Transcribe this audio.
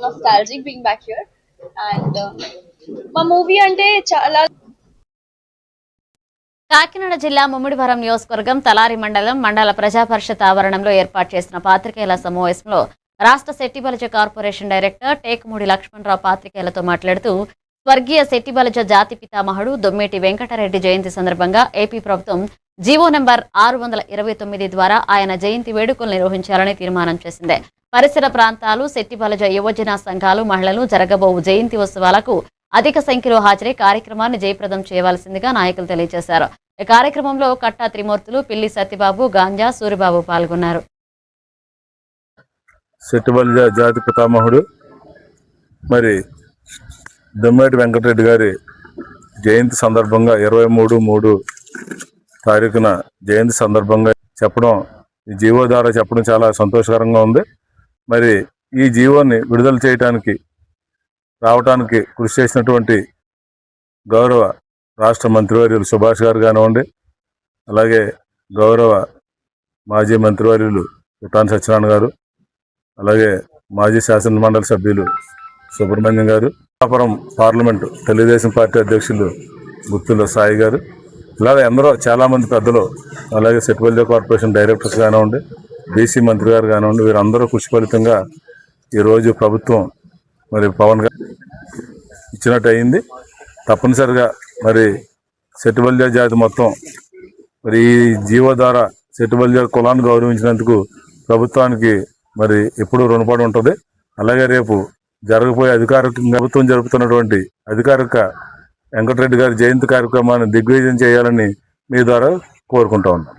nostalgic being back here. And మా movie అంటే చాలా కాకినాడ జిల్లా ముమ్మిడివరం నియోజకవర్గం తలారి మండల ప్రజా పరిషత్ ఆవరణంలో ఏర్పాటు చేసిన పాత్రికేయుల సమావేశంలో రాష్ట్ర శెట్టిబలజ కార్పొరేషన్ డైరెక్టర్ టేకుమూడి లక్ష్మణరావు పాత్రికేయులతో మాట్లాడుతూ స్వర్గీయ శెట్టిబలజ జాతి పితామహుడు దొమ్మేటి వెంకటరెడ్డి జయంతి సందర్భంగా ఏపీ ప్రభుత్వం జీవో నెంబర్ 629 ద్వారా ఆయన జయంతి వేడుకలు నిర్వహించాలని తీర్మానం చేసింది. పరిసర ప్రాంతాలు శెట్టిబలజ యువజన సంఘాలు మహిళలు జరగబోవు జయంతి ఉత్సవాలకు అధిక సంఖ్యలో హాజరై కార్యక్రమాన్ని జయప్రదం చేయవలసిందిగా నాయకులు తెలియజేశారు. ఈ కార్యక్రమంలో కట్టా త్రిమూర్తులు, పిల్లి సత్యబాబు, గాంజా సూరిబాబు పాల్గొన్నారు. శెట్టిబలజ జాతి పితామహుడు మరి దొమ్మేటి వెంకటరెడ్డి గారి జయంతి సందర్భంగా 23/3 తారీఖున జయంతి సందర్భంగా చెప్పడం, ఈ జీవో ద్వారా చెప్పడం చాలా సంతోషకరంగా ఉంది. మరి ఈ జీవోని విడుదల చేయడానికి రావడానికి కృషి చేసినటువంటి గౌరవ రాష్ట్ర మంత్రివర్యులు సుభాష్ గారు కానివ్వండి, అలాగే గౌరవ మాజీ మంత్రివర్యులు పుట్టాని సత్యనారాయణ గారు, అలాగే మాజీ శాసన మండలి సభ్యులు సుబ్రహ్మణ్యం గారు, అపురం పార్లమెంటు తెలుగుదేశం పార్టీ అధ్యక్షులు గుత్తుల సాయి గారు, ఇలాగే ఎందరో చాలామంది పెద్దలు, అలాగే శెట్టిబలజ కార్పొరేషన్ డైరెక్టర్స్ కానివ్వండి, బీసీ మంత్రి గారు కానివ్వండి, వీరందరూ కృషి ఫలితంగా ఈరోజు ప్రభుత్వం మరి పవన్ గారు ఇచ్చినట్టు అయింది. తప్పనిసరిగా మరి శెట్టిబలజ జాతి మొత్తం మరి ఈ జీవో ద్వారా శెట్టిబలజ కులాన్ని గౌరవించినందుకు ప్రభుత్వానికి మరి ఎప్పుడూ రుణపడి ఉంటుంది. అలాగే రేపు జరగబోయే ప్రభుత్వం జరుపుతున్నటువంటి అధికారిక వెంకటరెడ్డి గారి జయంతి కార్యక్రమాన్ని దిగ్విజయం చేయాలని మీ ద్వారా కోరుకుంటా ఉన్నాం.